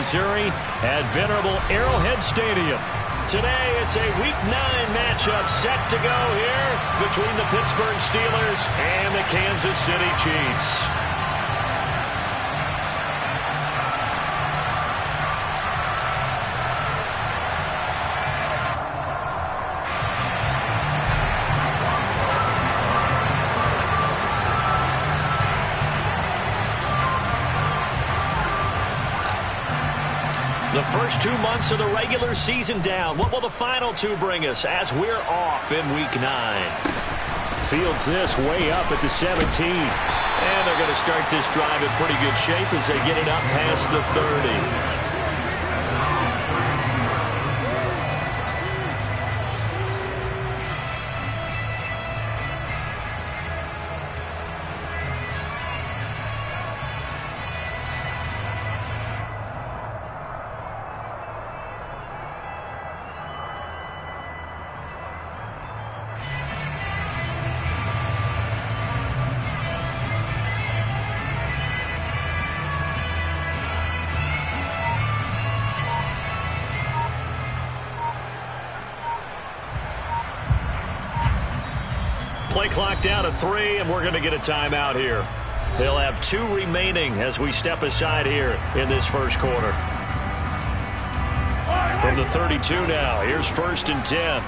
Missouri at venerable Arrowhead Stadium. Today, it's a Week 9 matchup set to go here between the Pittsburgh Steelers and the Kansas City Chiefs. The first 2 months of the regular season down. What will the final 2 bring us as we're off in Week 9? Fields this way up at the 17. And they're going to start this drive in pretty good shape as they get it up past the 30. Play clock down to 3, and we're going to get a timeout here. They'll have 2 remaining as we step aside here in this first quarter. From the 32 now, here's 1st and 10.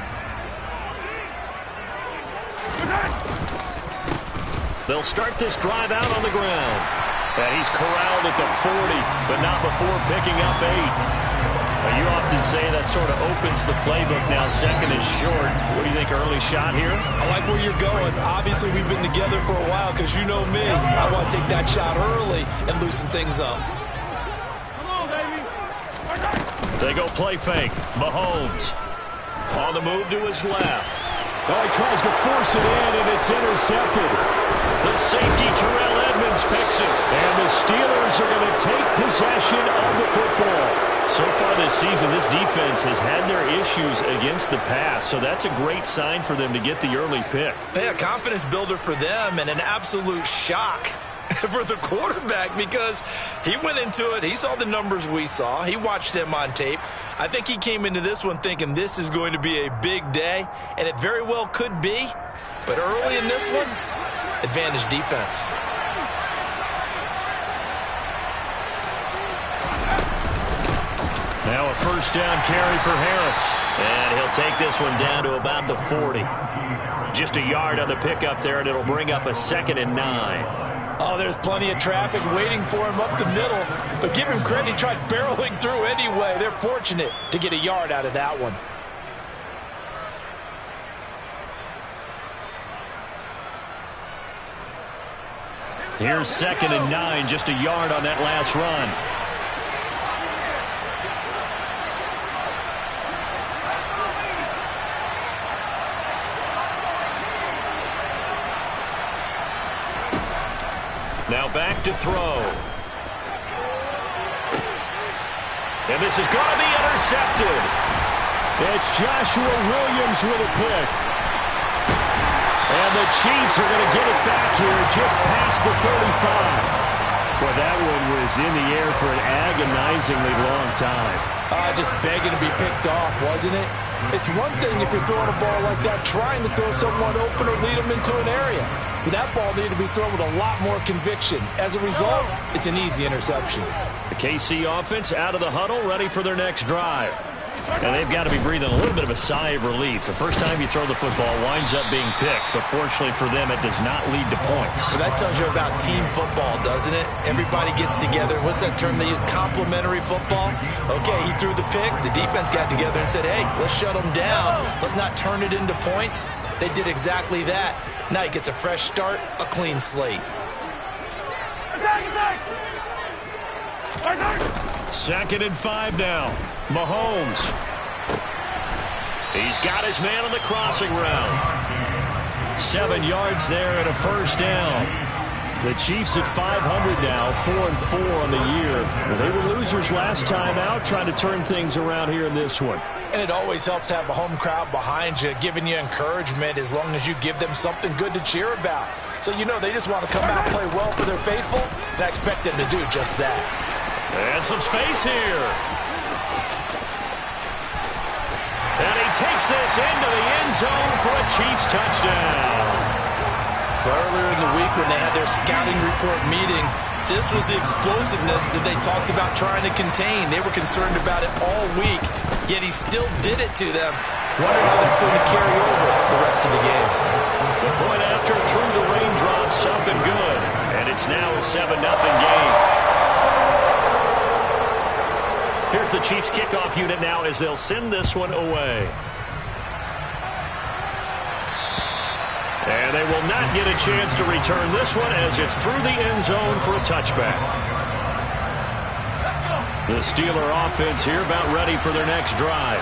They'll start this drive out on the ground. And he's corralled at the 40, but not before picking up 8. You often say that sort of opens the playbook now, 2nd and short. What do you think, early shot here? I like where you're going. Obviously, we've been together for a while because you know me. I want to take that shot early and loosen things up. Come on, baby. They go play fake. Mahomes on the move to his left. Oh, he tries to force it in, and it's intercepted. The safety, Terrell Edmonds, picks it. And the Steelers are going to take possession of the football. So far this season, this defense has had their issues against the pass, so that's a great sign for them to get the early pick. Yeah, confidence builder for them and an absolute shock for the quarterback because he went into it. He saw the numbers we saw. He watched them on tape. I think he came into this one thinking this is going to be a big day, and it very well could be. But early in this one, advantage defense. Now a first down carry for Harris. And he'll take this one down to about the 40. Just a yard on the pickup there, and it'll bring up a 2nd and 9. Oh, there's plenty of traffic waiting for him up the middle. But give him credit, he tried barreling through anyway. They're fortunate to get a yard out of that one. Here's 2nd and 9, just a yard on that last run. Now back to throw. And this is going to be intercepted. It's Joshua Williams with a pick. And the Chiefs are going to get it back here just past the 35. Well, that one was in the air for an agonizingly long time. Just begging to be picked off, wasn't it? It's one thing if you're throwing a ball like that, trying to throw someone open or lead them into an area. But that ball needed to be thrown with a lot more conviction. As a result, it's an easy interception. The KC offense out of the huddle, ready for their next drive. And they've got to be breathing a little bit of a sigh of relief. The first time you throw the football winds up being picked, but fortunately for them, it does not lead to points. Well, that tells you about team football, doesn't it? Everybody gets together. What's that term they use? Complementary football? Okay, he threw the pick. The defense got together and said, hey, let's shut them down. Let's not turn it into points. They did exactly that. Now he gets a fresh start, a clean slate. Attack! 2nd and 5 now. Mahomes. He's got his man on the crossing route. 7 yards there and a first down. The Chiefs at 500 now, 4-4 on the year. They were losers last time out, trying to turn things around here in this one. And it always helps to have a home crowd behind you, giving you encouragement as long as you give them something good to cheer about. So you know they just want to come out and play well for their faithful, and I expect them to do just that. And some space here. And he takes this into the end zone for a Chiefs touchdown. Earlier in the week when they had their scouting report meeting, this was the explosiveness that they talked about trying to contain. They were concerned about it all week, yet he still did it to them. Wonder how that's going to carry over the rest of the game. The point after through the raindrops up and good. And it's now a 7-0 game. Here's the Chiefs kickoff unit now as they'll send this one away. And they will not get a chance to return this one as it's through the end zone for a touchback. The Steeler offense here about ready for their next drive.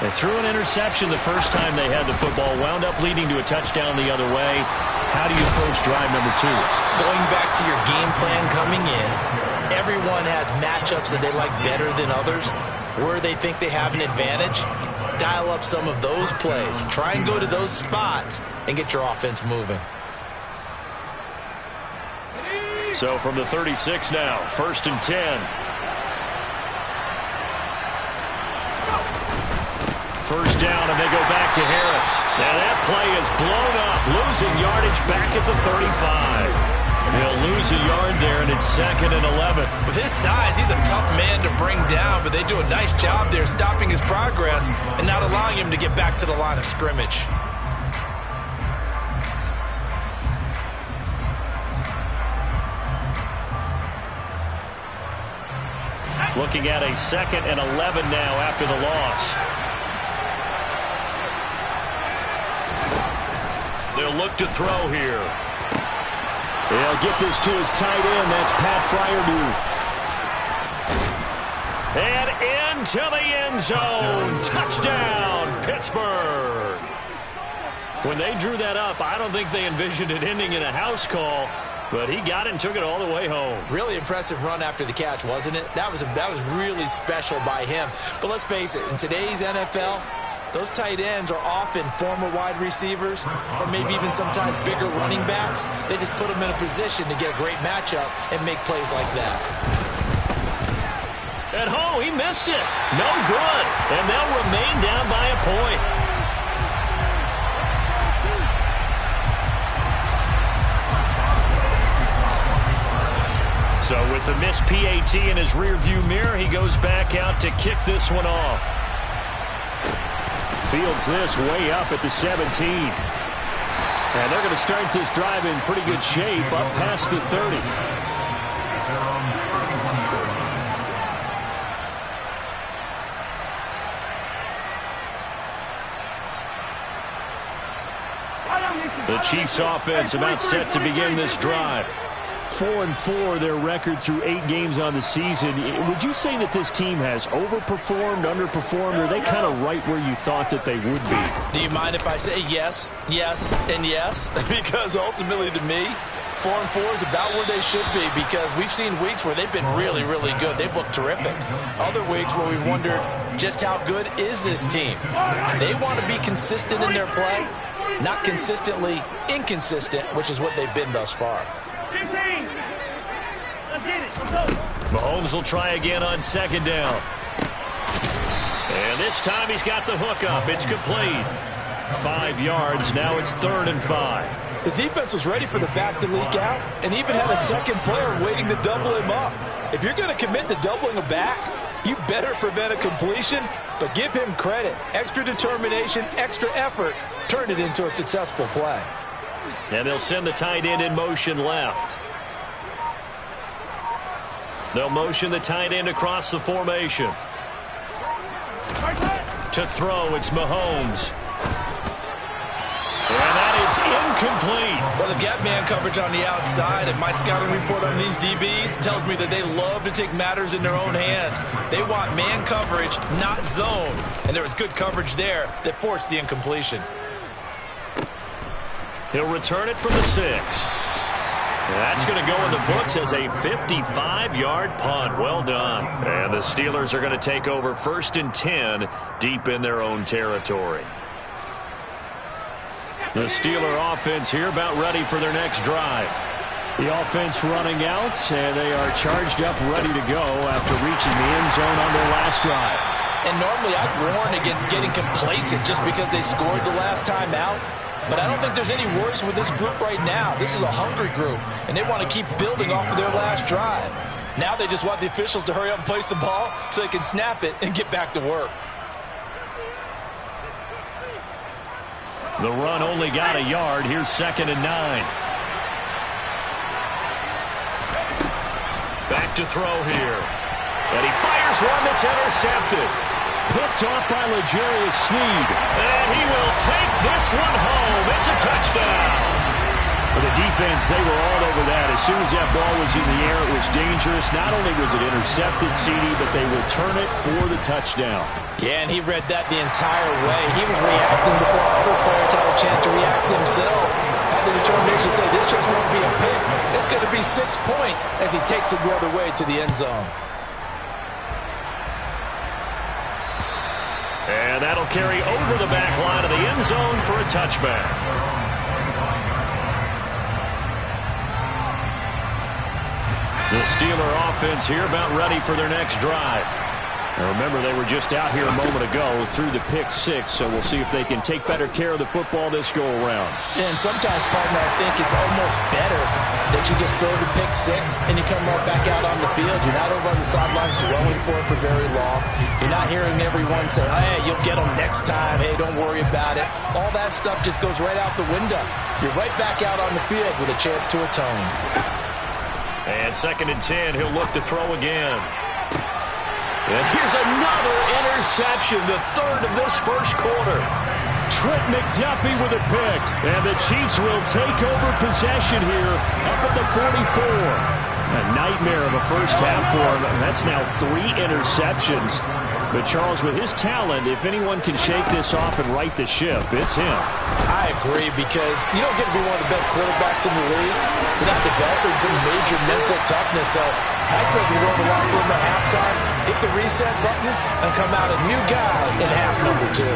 They threw an interception the first time they had the football, wound up leading to a touchdown the other way. How do you approach drive number 2? Going back to your game plan coming in, everyone has matchups that they like better than others, where they think they have an advantage. Dial up some of those plays. Try and go to those spots and get your offense moving. So from the 36 now, 1st and 10. First down, and they go back to Harris. Now that play is blown up, losing yardage back at the 35. He'll lose a yard there, and it's 2nd and 11. With his size, he's a tough man to bring down, but they do a nice job there stopping his progress and not allowing him to get back to the line of scrimmage. Looking at a 2nd and 11 now after the loss. They'll look to throw here. They'll get this to his tight end. That's Pat Fryermuth. And into the end zone. Touchdown, Pittsburgh. When they drew that up, I don't think they envisioned it ending in a house call, but he got it and took it all the way home. Really impressive run after the catch, wasn't it? That was really special by him. But let's face it, in today's NFL, those tight ends are often former wide receivers or maybe even sometimes bigger running backs. They just put them in a position to get a great matchup and make plays like that. At home, he missed it. No good. And they'll remain down by a point. So with the missed PAT in his rearview mirror, he goes back out to kick this one off. Fields this way up at the 17. And they're going to start this drive in pretty good shape up past the 30. The Chiefs offense about set to begin this drive. 4-4 their record through 8 games on the season. Would you say that this team has overperformed, underperformed, or are they kind of right where you thought that they would be? Do you mind if I say yes, yes, and yes? Because ultimately to me, 4-4 is about where they should be, because we've seen weeks where they've been really, really good. They've looked terrific. Other weeks where we've wondered just how good is this team. They want to be consistent in their play, not consistently inconsistent, which is what they've been thus far. 15. Let's get it. Let's go. Mahomes will try again on 2nd down. And this time he's got the hook up. It's complete. 5 yards. Now it's 3rd and 5. The defense was ready for the back to leak out and even had a second player waiting to double him up. If you're going to commit to doubling a back, you better prevent a completion, but give him credit. Extra determination, extra effort, turn it into a successful play. And they'll send the tight end in motion left. They'll motion the tight end across the formation. To throw, it's Mahomes. And that is incomplete. Well, they've got man coverage on the outside, and my scouting report on these DBs tells me that they love to take matters in their own hands. They want man coverage, not zone. And there was good coverage there that forced the incompletion. He'll return it from the 6. That's going to go in the books as a 55-yard punt. Well done. And the Steelers are going to take over 1st and 10 deep in their own territory. The Steeler offense here about ready for their next drive. The offense running out, and they are charged up, ready to go after reaching the end zone on their last drive. And normally I'd warn against getting complacent just because they scored the last time out. But I don't think there's any worries with this group right now. This is a hungry group, and they want to keep building off of their last drive. Now they just want the officials to hurry up and place the ball so they can snap it and get back to work. The run only got a yard. Here's 2nd and 9. Back to throw here. And he fires one that's intercepted. Picked off by L'Jarius Sneed. And he will take this one home. It's a touchdown. For the defense, they were all over that. As soon as that ball was in the air, it was dangerous. Not only was it intercepted, CD, but they return it for the touchdown. Yeah, and he read that the entire way. He was reacting before other players had a chance to react themselves. Had the determination to say, this just won't be a pick. It's going to be 6 points as he takes it the other way to the end zone. And that'll carry over the back line of the end zone for a touchback. The Steeler offense here about ready for their next drive. Now remember, they were just out here a moment ago through the pick 6, so we'll see if they can take better care of the football this go-around. And sometimes, partner, I think it's almost better that you just throw the pick 6 and you come right back out on the field. You're not over on the sidelines dwelling for it for very long. You're not hearing everyone say, hey, you'll get them next time. Hey, don't worry about it. All that stuff just goes right out the window. You're right back out on the field with a chance to atone. And 2nd and 10, he'll look to throw again. And here's another interception, the 3rd of this first quarter. Trent McDuffie with a pick. And the Chiefs will take over possession here up at the 44. A nightmare of a first half for him. That's now 3 interceptions. But Charles, with his talent, if anyone can shake this off and right the ship, it's him. I agree, because you don't get to be one of the best quarterbacks in the league without developing some major mental toughness. So I expect you to go in the locker room at halftime, hit the reset button, and come out a new guy in half number 2.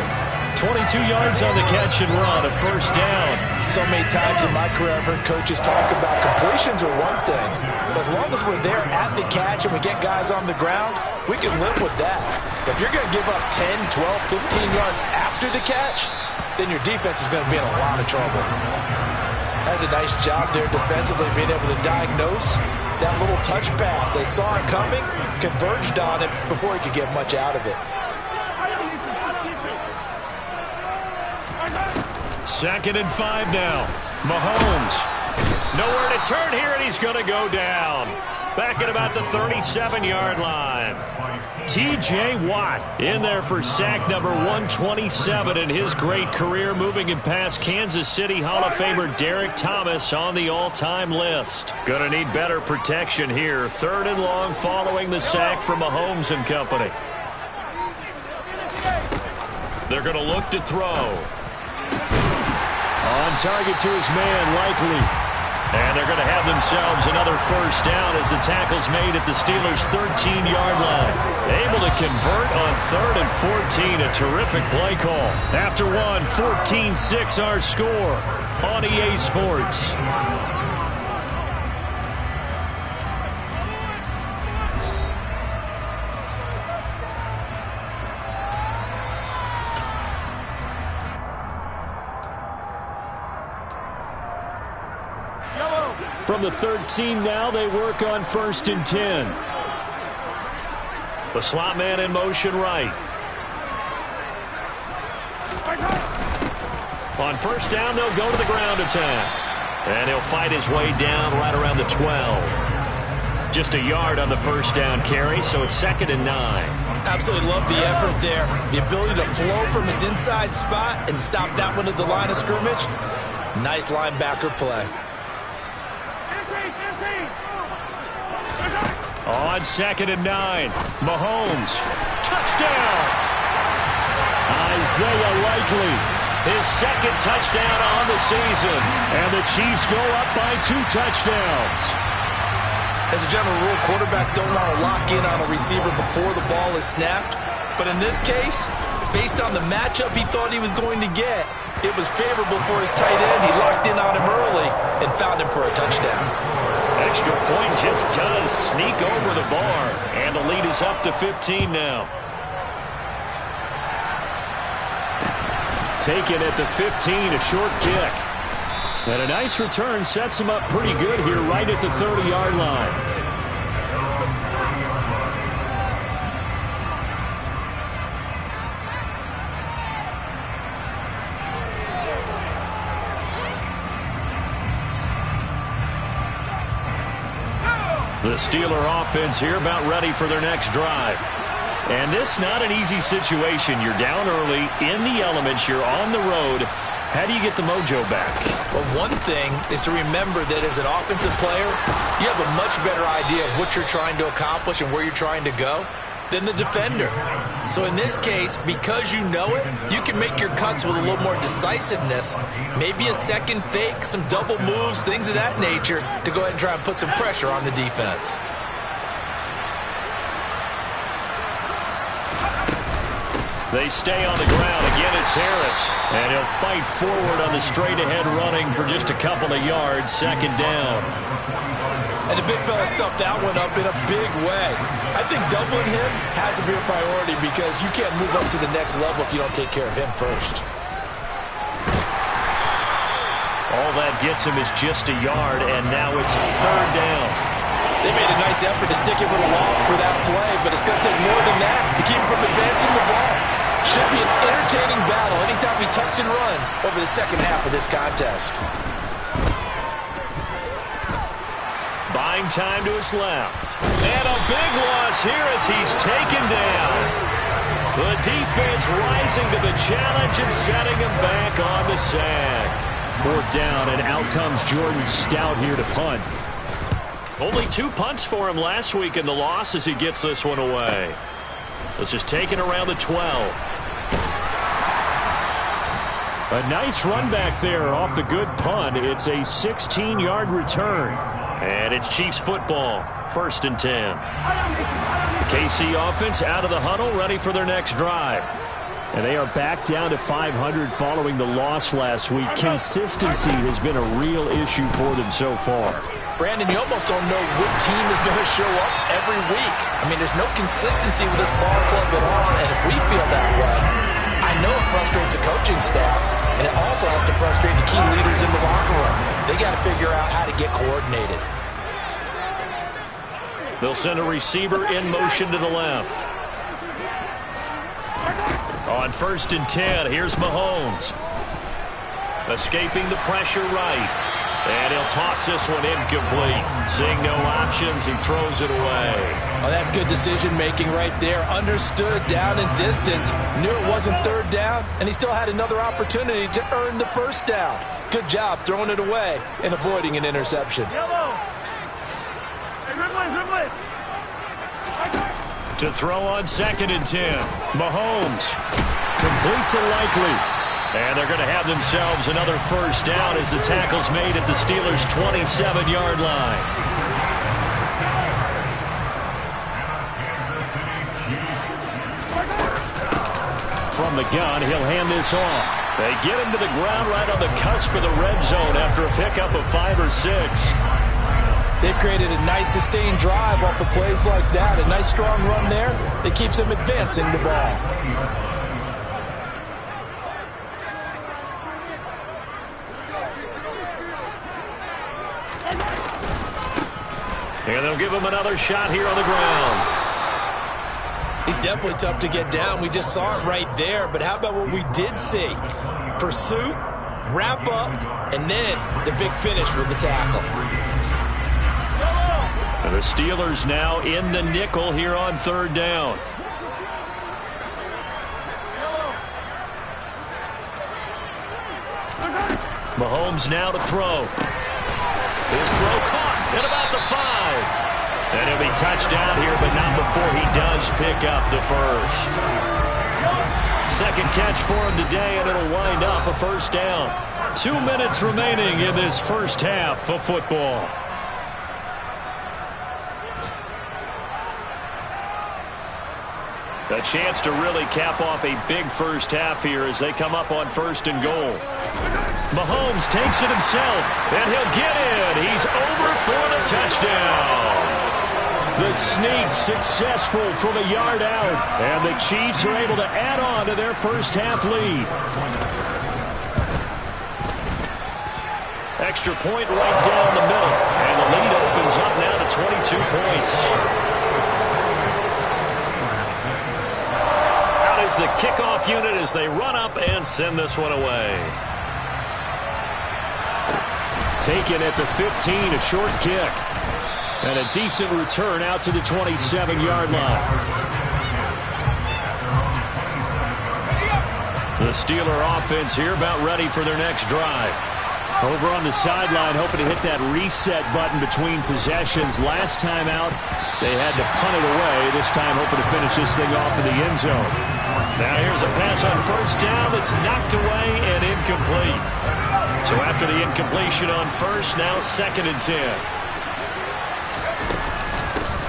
22 yards on the catch and run, a first down. So many times in my career I've heard coaches talk about completions are one thing, but as long as we're there at the catch and we get guys on the ground, we can live with that. If you're going to give up 10, 12, 15 yards after the catch, then your defense is going to be in a lot of trouble. Has a nice job there defensively, being able to diagnose that little touch pass. They saw it coming, converged on it before he could get much out of it. 2nd and 5 now. Mahomes. Nowhere to turn here, and he's going to go down. Back at about the 37-yard line. T.J. Watt in there for sack number 127 in his great career, moving it past Kansas City Hall of Famer Derek Thomas on the all-time list. Going to need better protection here. 3rd and long following the sack from Mahomes and company. They're going to look to throw. On target to his man, Likely. And they're going to have themselves another first down as the tackle's made at the Steelers' 13-yard line. Able to convert on 3rd and 14. A terrific play call. After one, 14-6 our score on EA Sports. From the 13 now, they work on 1st and 10. The slot man in motion right. On first down, they'll go to the ground attack. And he'll fight his way down right around the 12. Just a yard on the first down carry, so it's 2nd and 9. Absolutely love the effort there. The ability to flow from his inside spot and stop that one at the line of scrimmage. Nice linebacker play. On 2nd and 9, Mahomes, touchdown! Isaiah Likely, his 2nd touchdown on the season. And the Chiefs go up by 2 touchdowns. As a general rule, quarterbacks don't want to lock in on a receiver before the ball is snapped. But in this case, based on the matchup he thought he was going to get, it was favorable for his tight end. He locked in on him early and found him for a touchdown. extra point just does sneak over the bar. And the lead is up to 15 now. Taken at the 15, a short kick. And a nice return sets him up pretty good here right at the 30-yard line. The Steeler offense here about ready for their next drive. And this not an easy situation. You're down early, in the elements, you're on the road. How do you get the mojo back? Well, one thing is to remember that as an offensive player, you have a much better idea of what you're trying to accomplish and where you're trying to go than the defender. So in this case, because you know it, you can make your cuts with a little more decisiveness, maybe a second fake, some double moves, things of that nature, to go ahead and try and put some pressure on the defense. They stay on the ground. Again, it's Harris. And he'll fight forward on the straight-ahead running for just a couple of yards. Second down. And the big fella stuffed that one up in a big way. I think doubling him has to be a priority because you can't move up to the next level if you don't take care of him first. All that gets him is just a yard, and now it's third down. They made a nice effort to stick him with a loss for that play, but it's going to take more than that to keep him from advancing the ball. Should be an entertaining battle anytime he tucks and runs over the second half of this contest. Buying time to his left. And a big loss here as he's taken down. The defense rising to the challenge and setting him back on the sack. Fourth down, and out comes Jordan Stout here to punt. Only 2 punts for him last week in the loss as he gets this one away. This is taken around the 12. A nice run back there off the good punt. It's a 16-yard return. And it's Chiefs football, 1st and 10. KC offense out of the huddle, ready for their next drive. And they are back down to 500 following the loss last week. Consistency has been a real issue for them so far. Brandon, you almost don't know what team is going to show up every week. I mean, there's no consistency with this ball club at all, and if we feel that way, I know it frustrates the coaching staff, and it also has to frustrate the key leaders in the locker room. They got to figure out how to get coordinated. They'll send a receiver in motion to the left. On 1st and 10, here's Mahomes. Escaping the pressure right. And he'll toss this one incomplete. Seeing no options, he throws it away. Oh, that's good decision-making right there. Understood down and distance. Knew it wasn't third down, and he still had another opportunity to earn the first down. Good job throwing it away and avoiding an interception. To throw on 2nd and 10. Mahomes. Complete to Likely. And they're going to have themselves another first down as the tackle's made at the Steelers' 27-yard line. From the gun, he'll hand this off. They get him to the ground right on the cusp of the red zone after a pickup of 5 or 6. They've created a nice sustained drive off of plays like that. A nice strong run there that keeps them advancing the ball. And they'll give him another shot here on the ground. He's definitely tough to get down. We just saw it right there. But how about what we did see? Pursuit, wrap up, and then the big finish with the tackle. And the Steelers now in the nickel here on 3rd down. Mahomes now to throw. His throw caught at about the 5. And he'll be touched down here, but not before he does pick up the first. Second catch for him today, and it'll wind up a first down. 2 minutes remaining in this first half of football. A chance to really cap off a big first half here as they come up on 1st and goal. Mahomes takes it himself, and he'll get in. He's over for the touchdown. The sneak successful from a yard out, and the Chiefs are able to add on to their first half lead. Extra point right down the middle, and the lead opens up now to 22 points. The kickoff unit as they run up and send this one away. Taken at the 15, a short kick. And a decent return out to the 27-yard line. The Steeler offense here about ready for their next drive. Over on the sideline, hoping to hit that reset button between possessions. Last time out, they had to punt it away. This time, hoping to finish this thing off in the end zone. Now here's a pass on 1st down that's knocked away and incomplete. So after the incompletion on 1st, now 2nd and 10.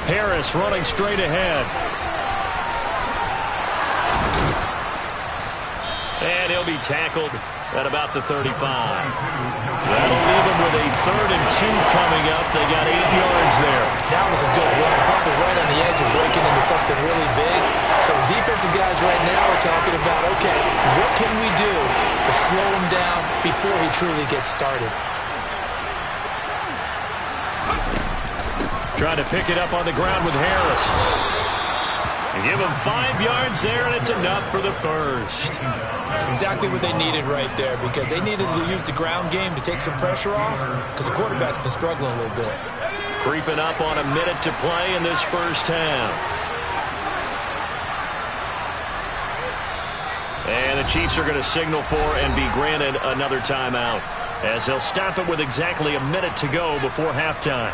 Harris running straight ahead. And he'll be tackled at about the 35. That'll leave him with a 3rd and 2 coming up. They got 8 yards there. That was a good run. Probably right on the edge of breaking into something really big. So the defensive guys right now are talking about, okay, what can we do to slow him down before he truly gets started? Trying to pick it up on the ground with Harris. And give him 5 yards there, and it's enough for the first. Exactly what they needed right there, because they needed to use the ground game to take some pressure off, because the quarterback's been struggling a little bit. Creeping up on a minute to play in this first half. And the Chiefs are going to signal for and be granted another timeout, as they'll stop it with exactly a minute to go before halftime.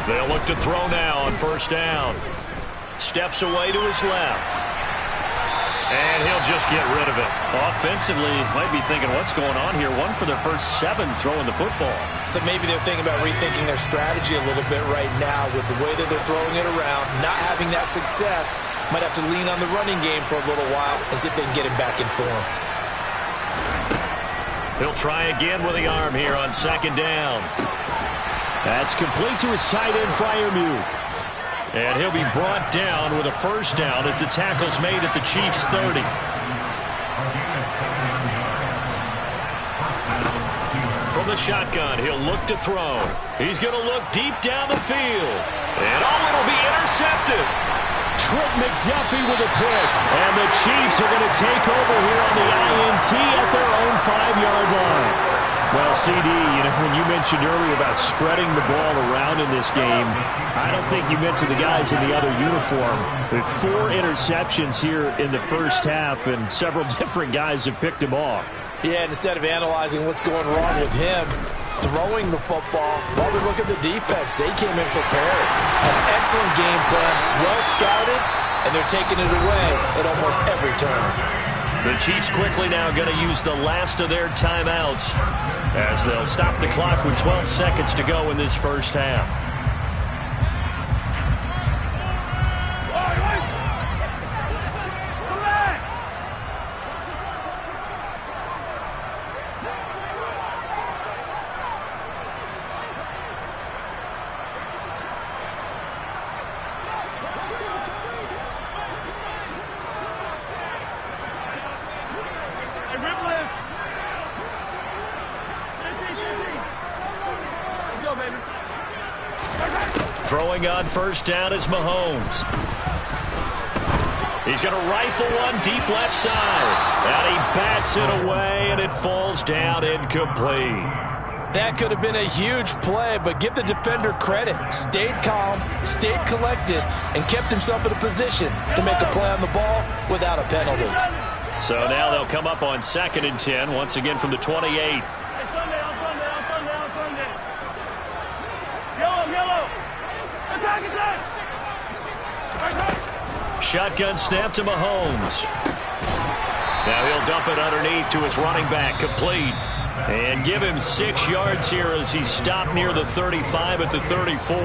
They'll look to throw now on 1st down. Steps away to his left. And he'll just get rid of it. Offensively, might be thinking, what's going on here? 1 for their first 7 throwing the football. So maybe they're thinking about rethinking their strategy a little bit right now with the way that they're throwing it around. Not having that success, might have to lean on the running game for a little while and see if they can get him back in form. He'll try again with the arm here on 2nd down. That's complete to his tight end, Freiermuth. And he'll be brought down with a 1st down as the tackle's made at the Chiefs' 30. From the shotgun, he'll look to throw. He's going to look deep down the field. And it'll be intercepted. Trent McDuffie with a pick. And the Chiefs are going to take over here on the INT at their own 5-yard line. Well, CD, when you mentioned earlier about spreading the ball around in this game, I don't think you meant to the guys in the other uniform. With 4 interceptions here in the first half, and several different guys have picked him off. Yeah, and instead of analyzing what's going wrong with him, throwing the football, while we look at the defense, they came in prepared. An excellent game plan, well scouted, and they're taking it away at almost every turn. The Chiefs quickly now going to use the last of their timeouts as they'll stop the clock with 12 seconds to go in this first half. Throwing on 1st down is Mahomes. He's going to rifle one deep left side. And he bats it away, and it falls down incomplete. That could have been a huge play, but give the defender credit. Stayed calm, stayed collected, and kept himself in a position to make a play on the ball without a penalty. So now they'll come up on 2nd and 10, once again from the 28. Shotgun snap to Mahomes. Now he'll dump it underneath to his running back, complete. And give him 6 yards here as he stopped near the 35 at the 34.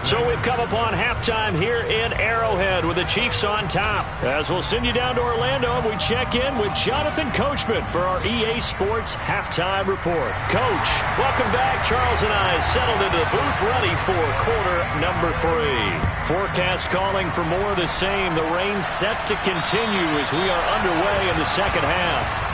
So we've come upon halftime here in Arrowhead with the Chiefs on top. As we'll send you down to Orlando, and we check in with Jonathan Coachman for our EA Sports Halftime Report. Coach, welcome back. Charles and I settled into the booth ready for quarter number 3. Forecast calling for more of the same. The rain set to continue as we are underway in the second half.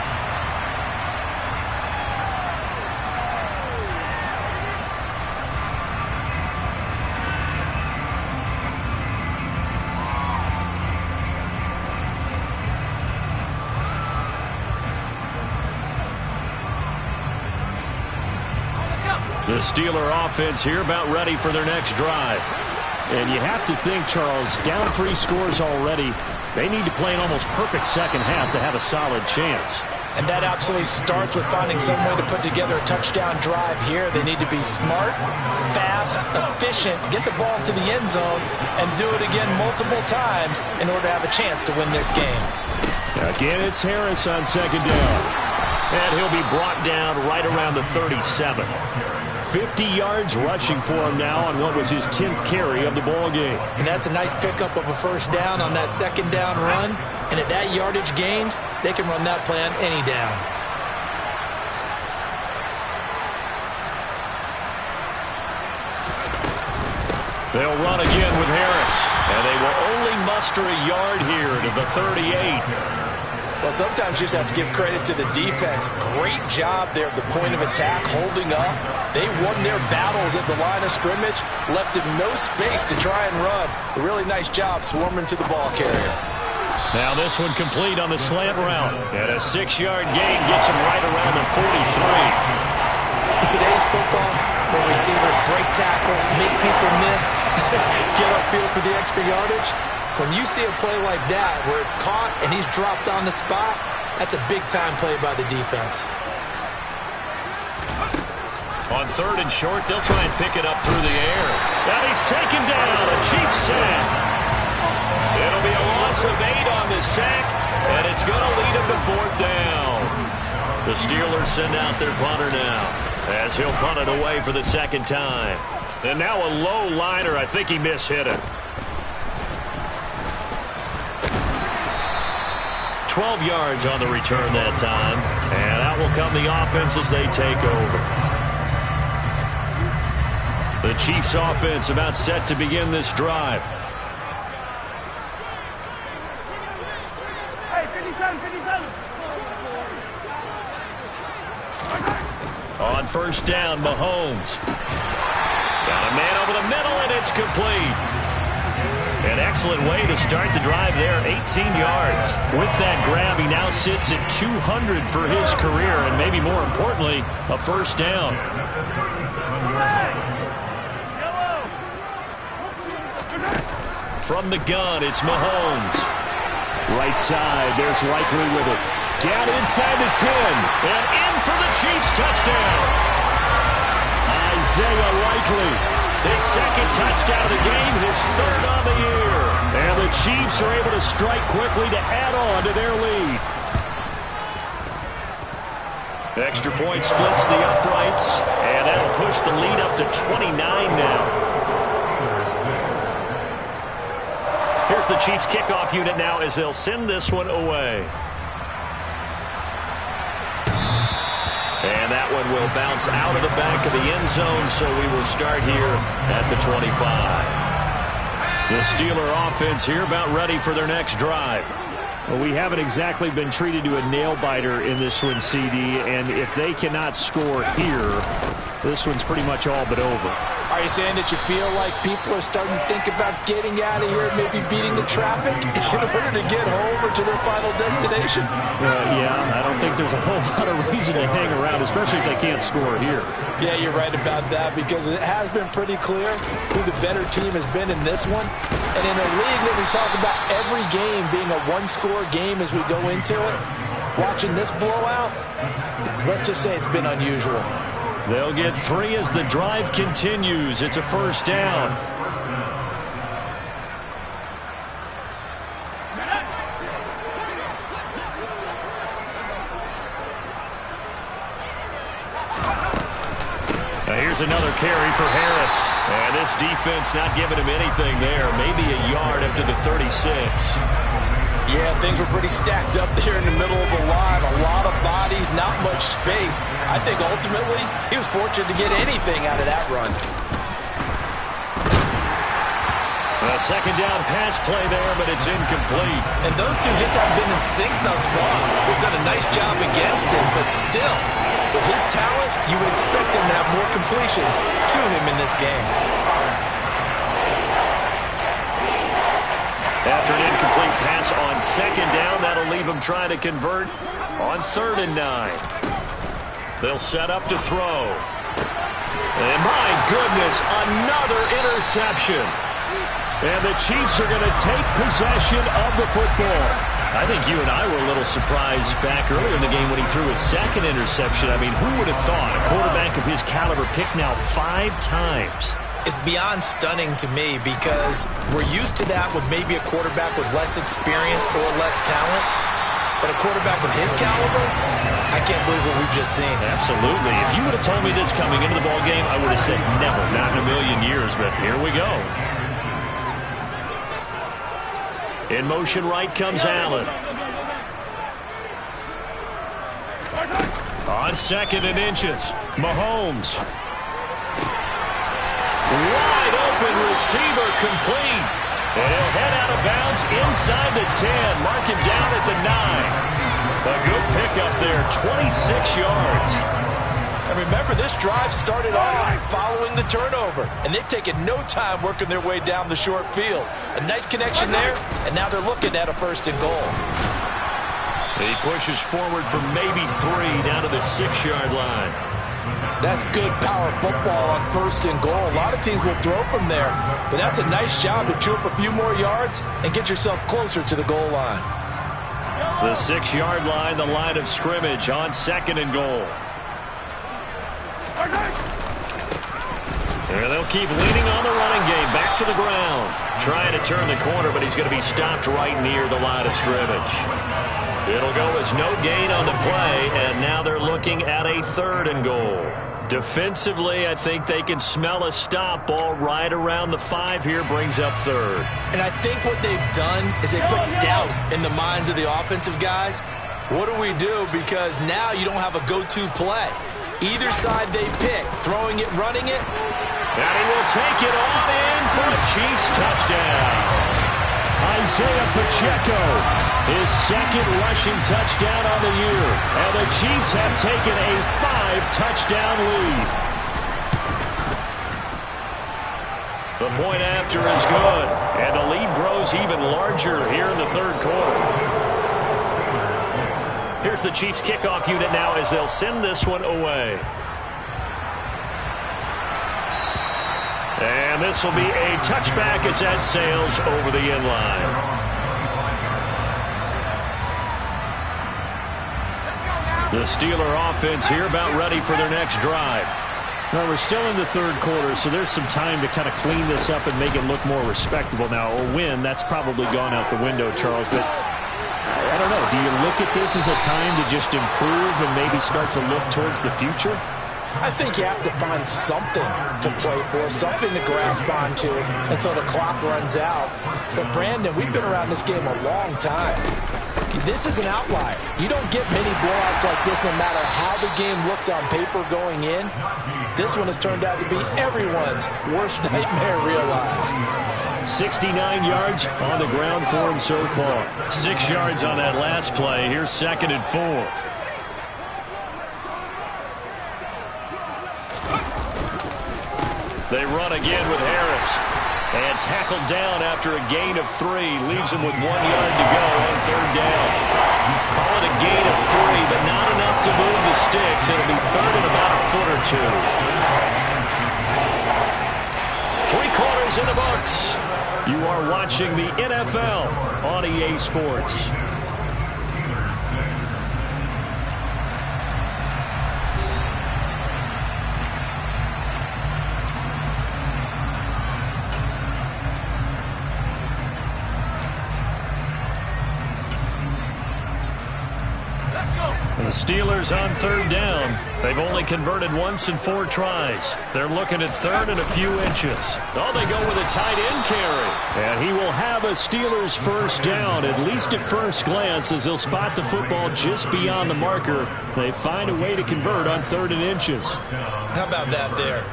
The Steeler offense here about ready for their next drive. And you have to think, Charles, down 3 scores already. They need to play an almost perfect second half to have a solid chance. And that absolutely starts with finding some way to put together a touchdown drive here. They need to be smart, fast, efficient, get the ball to the end zone, and do it again multiple times in order to have a chance to win this game. Again, it's Harris on second down. And he'll be brought down right around the 37. 50 yards rushing for him now on what was his 10th carry of the ball game. And that's a nice pickup of a first down on that second down run. And at that yardage gained, they can run that play on any down. They'll run again with Harris. And they will only muster a yard here to the 38. Well, sometimes you just have to give credit to the defense. Great job there at the point of attack, holding up. They won their battles at the line of scrimmage, left him no space to try and run. A really nice job swarming to the ball carrier. Now this one complete on the slant route. And a 6-yard gain gets him right around the 43. In today's football, where receivers break tackles, make people miss, get upfield for the extra yardage, when you see a play like that where it's caught and he's dropped on the spot, that's a big-time play by the defense. On 3rd and short, they'll try and pick it up through the air. Now he's taken down. A Chiefs sack. It'll be a loss of 8 on the sack, and it's going to lead him to 4th down. The Steelers send out their punter now as he'll punt it away for the 2nd time. And now a low liner. I think he mishit it. 12 yards on the return that time. And out will come the offense as they take over. The Chiefs offense about set to begin this drive. Hey, 57, 57. On 1st down, Mahomes. Got a man over the middle, and it's complete. An excellent way to start the drive there, 18 yards. With that grab, he now sits at 200 for his career, and maybe more importantly, a 1st down. From the gun, it's Mahomes. Right side, there's Likely with it. Down inside the 10. And in for the Chiefs touchdown. Isaiah Likely. His 2nd touchdown of the game, his 3rd on the year. And the Chiefs are able to strike quickly to add on to their lead. Extra point splits the uprights, and that'll push the lead up to 29 now. Here's the Chiefs kickoff unit now as they'll send this one away. And that one will bounce out of the back of the end zone, so we will start here at the 25. The Steeler offense here about ready for their next drive. Well, we haven't exactly been treated to a nail-biter in this one, CD, and if they cannot score here, this one's pretty much all but over. Are you saying that you feel like people are starting to think about getting out of here and maybe beating the traffic in order to get home or to their final destination? Yeah, I don't think there's a whole lot of reason to hang around, especially if they can't score here. Yeah, you're right about that because it has been pretty clear who the better team has been in this one. And in a league that we talk about every game being a one-score game as we go into it, watching this blowout, let's just say it's been unusual. They'll get 3 as the drive continues. It's a 1st down. Here's another carry for Harris. And this defense not giving him anything there. Maybe a yard up to the 36. Yeah, things were pretty stacked up there in the middle of the line. A lot of bodies, not much space. I think ultimately he was fortunate to get anything out of that run. A second down pass play there, but it's incomplete. And those two just haven't been in sync thus far. They've done a nice job against him, but still, with his talent, you would expect him to have more completions to him in this game. After an incomplete pass on second down, that'll leave him trying to convert on 3rd and 9. They'll set up to throw. And my goodness, another interception. And the Chiefs are going to take possession of the football. I think you and I were a little surprised back earlier in the game when he threw his second interception. I mean, who would have thought a quarterback of his caliber picked now 5 times? It's beyond stunning to me because we're used to that with maybe a quarterback with less experience or less talent. But a quarterback of his caliber, I can't believe what we've just seen. Absolutely. If you would have told me this coming into the ball game, I would have said never, not in a million years. But here we go. In motion right comes Allen. On 2nd and inches, Mahomes. Wide open receiver complete. And he'll head out of bounds inside the 10. Mark him down at the 9. A good pickup there, 26 yards. And remember, this drive started off following the turnover, and they've taken no time working their way down the short field. A nice connection there, and now they're looking at a 1st and goal. He pushes forward for maybe 3 down to the 6-yard line. That's good power football on 1st and goal. A lot of teams will throw from there, but that's a nice job to chew up a few more yards and get yourself closer to the goal line. The 6-yard line, the line of scrimmage on 2nd and goal. And they'll keep leaning on the running game. Back to the ground. Trying to turn the corner, but he's going to be stopped right near the line of scrimmage. It'll go as no gain on the play, and now they're looking at a 3rd and goal. Defensively, I think they can smell a stop ball right around the 5 here, brings up 3rd. And I think what they've done is they put doubt in the minds of the offensive guys. What do we do? Because now you don't have a go-to play. Either side they pick, throwing it, running it. And he will take it on in for a Chiefs touchdown. Isaiah Pacheco, his 2nd rushing touchdown on the year. And the Chiefs have taken a 5-touchdown lead. The point after is good. And the lead grows even larger here in the 3rd quarter. Here's the Chiefs kickoff unit now as they'll send this one away. And this will be a touchback as that sails over the end line. The Steeler offense here about ready for their next drive. Now, we're still in the 3rd quarter, so there's some time to kind of clean this up and make it look more respectable. Now, a win, that's probably gone out the window, Charles, but I don't know. Do you look at this as a time to just improve and maybe start to look towards the future? I think you have to find something to play for, something to grasp onto until the clock runs out. But, Brandon, we've been around this game a long time. This is an outlier. You don't get many blowouts like this no matter how the game looks on paper going in. This one has turned out to be everyone's worst nightmare realized. 69 yards on the ground for him so far. 6 yards on that last play. Here's 2nd and 4. They run again with Harris. And tackled down after a gain of 3. Leaves him with 1 yard to go on 3rd down. Call it a gain of 3, but not enough to move the sticks. It'll be 3rd and about a foot or 2. 3 quarters in the books. You are watching the NFL on EA Sports. The Steelers on third down. They've only converted once in 4 tries. They're looking at third and a few inches. Oh, they go with a tight end carry. And he will have a Steelers first down, at least at first glance, as he'll spot the football just beyond the marker. They find a way to convert on third and inches. How about that there?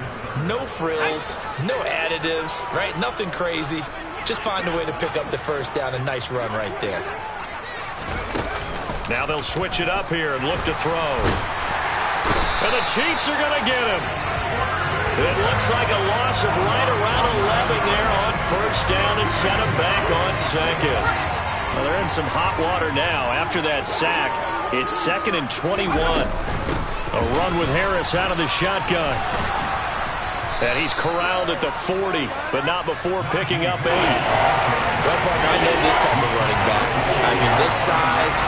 No frills, no additives, right? Nothing crazy. Just find a way to pick up the first down. A nice run right there. Now they'll switch it up here and look to throw. And the Chiefs are going to get him. It looks like a loss of right around 11 there on first down to set him back on second. Well, they're in some hot water now. After that sack, it's 2nd and 21. A run with Harris out of the shotgun. And he's corralled at the 40, but not before picking up 8. Well, partner, I know this type of running back. I mean, this size,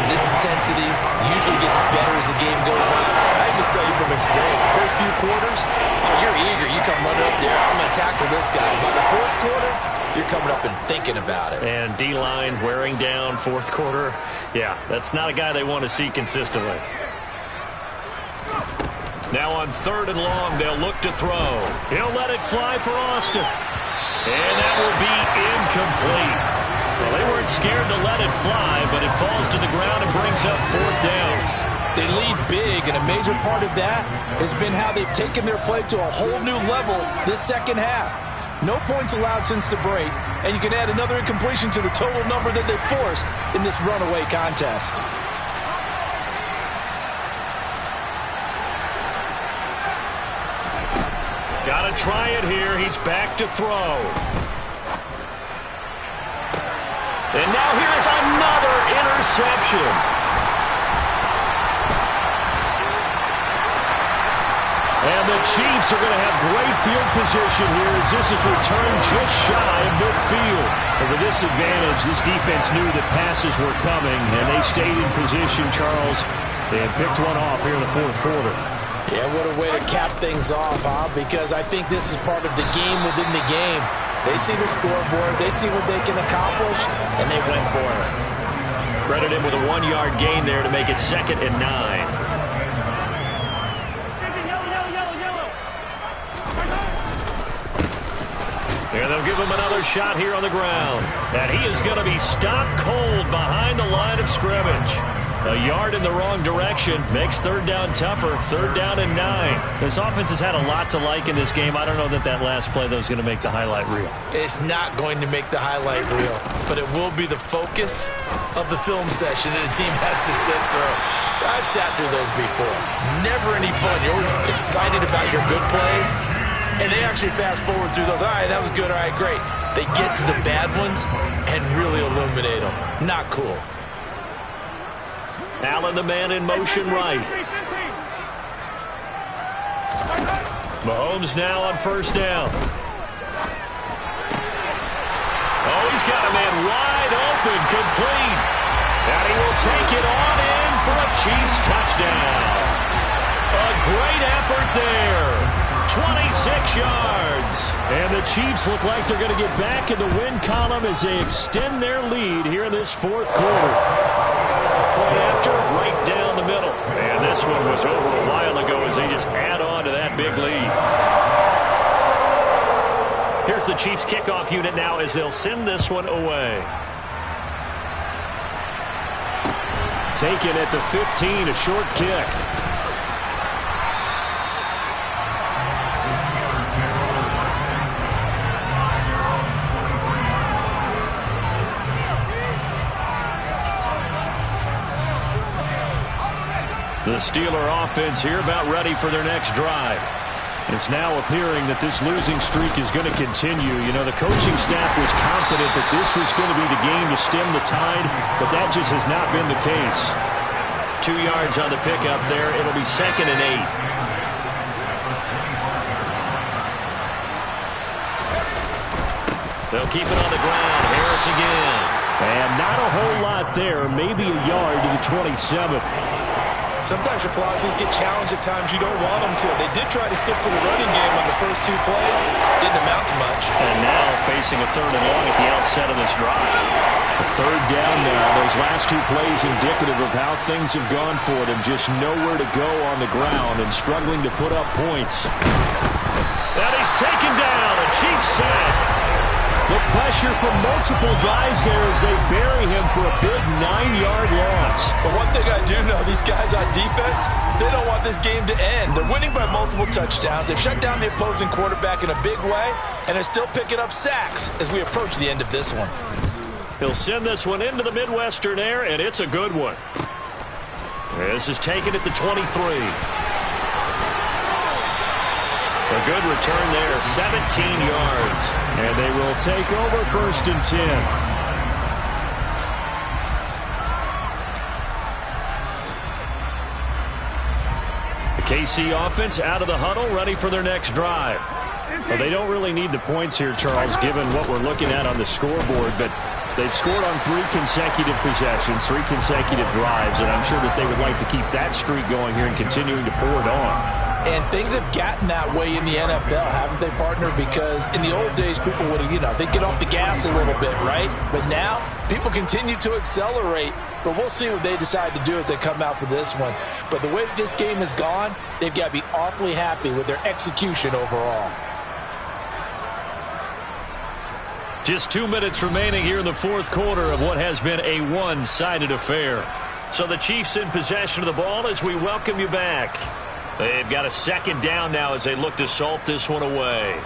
this intensity usually gets better as the game goes on. I just tell you from experience, the first few quarters, oh, you're eager. You come running up there, I'm going to tackle this guy. By the 4th quarter, you're coming up and thinking about it. And D-line wearing down 4th quarter. Yeah, that's not a guy they want to see consistently. Now on 3rd and long, they'll look to throw. He'll let it fly for Austin. And that will be incomplete. Well, they weren't scared to let it fly, but it falls to the ground and brings up 4th down. They lead big, and a major part of that has been how they've taken their play to a whole new level this second half. No points allowed since the break, and you can add another incompletion to the total number that they forced in this runaway contest. Got to try it here. He's back to throw. And now here's another interception. And the Chiefs are going to have great field position here as this is returned just shy of midfield. And with this advantage, this defense knew that passes were coming, and they stayed in position, Charles, and picked one off here in the 4th quarter. Yeah, what a way to cap things off, huh? Because I think this is part of the game within the game. They see the scoreboard, they see what they can accomplish, and they went for it. Credit him with a 1-yard gain there to make it 2nd and 9. And they'll give him another shot here on the ground. And he is going to be stopped cold behind the line of scrimmage. A yard in the wrong direction makes 3rd down tougher. 3rd down and 9. This offense has had a lot to like in this game. I don't know that last play, though, is going to make the highlight reel. It's not going to make the highlight reel, but it will be the focus of the film session that the team has to sit through. I've sat through those before. Never any fun. You're always excited about your good plays, and they actually fast forward through those. All right, that was good. All right, great. They get to the bad ones and really illuminate them. Not cool. Allen, the man in motion right. Mahomes now on first down. Oh, he's got a man wide open, complete. And he will take it on in for a Chiefs touchdown. A great effort there. 26 yards. And the Chiefs look like they're going to get back in the win column as they extend their lead here in this 4th quarter. Point after, right down the middle. And this one was over a while ago as they just add on to that big lead. Here's the Chiefs kickoff unit now as they'll send this one away. Taken at the 15, a short kick. The Steeler offense here about ready for their next drive. It's now appearing that this losing streak is going to continue. You know, the coaching staff was confident that this was going to be the game to stem the tide, but that just has not been the case. 2 yards on the pickup there. It'll be 2nd and 8. They'll keep it on the ground. Harris again. And not a whole lot there. Maybe a yard to the 27. Sometimes your philosophies get challenged at times you don't want them to. They did try to stick to the running game on the first 2 plays. Didn't amount to much. And now facing a 3rd and long at the outset of this drive. A 3rd down now. Those last 2 plays indicative of how things have gone for them. Just nowhere to go on the ground and struggling to put up points. And he's taken down. A Chiefs sack. The pressure from multiple guys there as they bury him for a big 9-yard loss. But one thing I do know, these guys on defense, they don't want this game to end. They're winning by multiple touchdowns. They've shut down the opposing quarterback in a big way, and they're still picking up sacks as we approach the end of this one. He'll send this one into the Midwestern air, and it's a good one. This is taken at the 23. A good return there, 17 yards. And they will take over 1st and 10. The KC offense out of the huddle, ready for their next drive. Well, they don't really need the points here, Charles, given what we're looking at on the scoreboard, but they've scored on 3 consecutive possessions, 3 consecutive drives, and I'm sure that they would like to keep that streak going here and continuing to pour it on. And things have gotten that way in the NFL, haven't they, partner? Because in the old days, people would have, they'd get off the gas a little bit, right? But now, people continue to accelerate. But we'll see what they decide to do as they come out for this one. But the way that this game has gone, they've got to be awfully happy with their execution overall. Just 2 minutes remaining here in the 4th quarter of what has been a one-sided affair. So the Chiefs in possession of the ball as we welcome you back. They've got a 2nd down now as they look to salt this one away.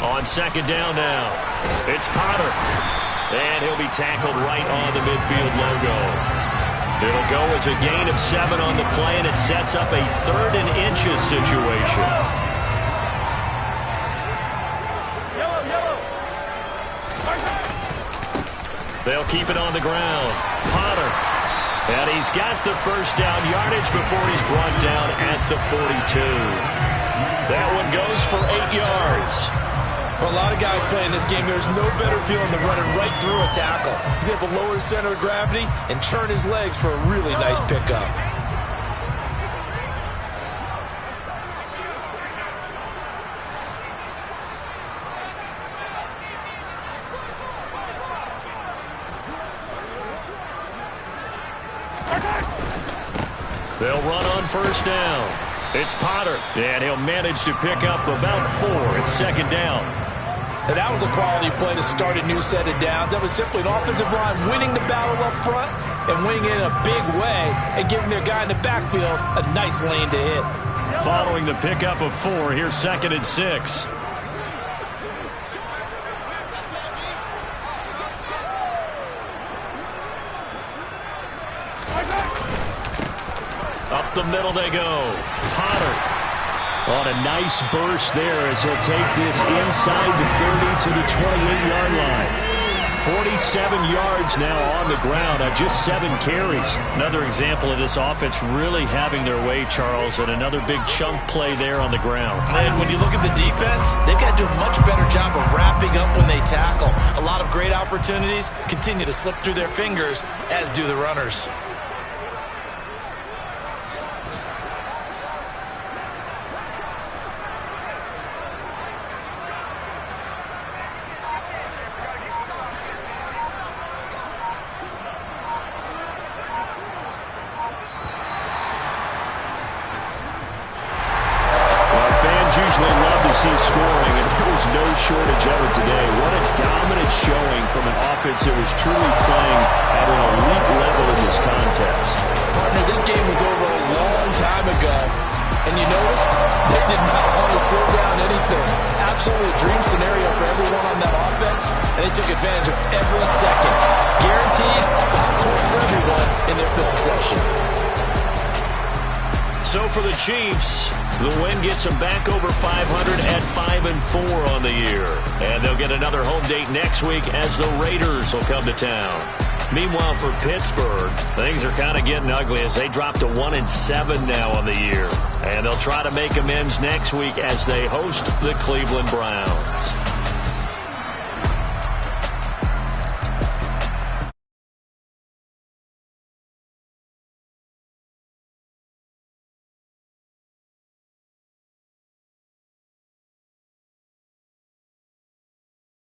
On 2nd down now, it's Potter. And he'll be tackled right on the midfield logo. It'll go as a gain of 7 on the play, and it sets up a 3rd and inches situation. They'll keep it on the ground. Potter. And he's got the 1st down yardage before he's brought down at the 42. That one goes for 8 yards. For a lot of guys playing this game, there's no better feeling than running right through a tackle. He's able to lower his center of gravity and churn his legs for a really nice pickup. They'll run on 1st down. It's Potter, and he'll manage to pick up about 4 at 2nd down. And that was a quality play to start a new set of downs. That was simply an offensive line winning the battle up front and winning it in a big way and giving their guy in the backfield a nice lane to hit. Following the pickup of 4, here's 2nd and 6. Up the middle they go. Potter. On a nice burst there as he'll take this inside the 30 to the 28-yard line. 47 yards now on the ground on just 7 carries. Another example of this offense really having their way, Charles, and another big chunk play there on the ground. And when you look at the defense, they've got to do a much better job of wrapping up when they tackle. A lot of great opportunities continue to slip through their fingers, as do the runners. Scoring, and there was no shortage of it today. What a dominant showing from an offense that was truly playing at an elite level in this contest. Partner, this game was over a long time ago, and you noticed they did not want to slow down anything. Absolutely a dream scenario for everyone on that offense, and they took advantage of every second. Guaranteed a point for everyone in their 5th possession. So for the Chiefs, the win gets them back over 500 at 5-4 on the year. And they'll get another home date next week as the Raiders will come to town. Meanwhile, for Pittsburgh, things are kind of getting ugly as they drop to 1-7 now on the year. And they'll try to make amends next week as they host the Cleveland Browns.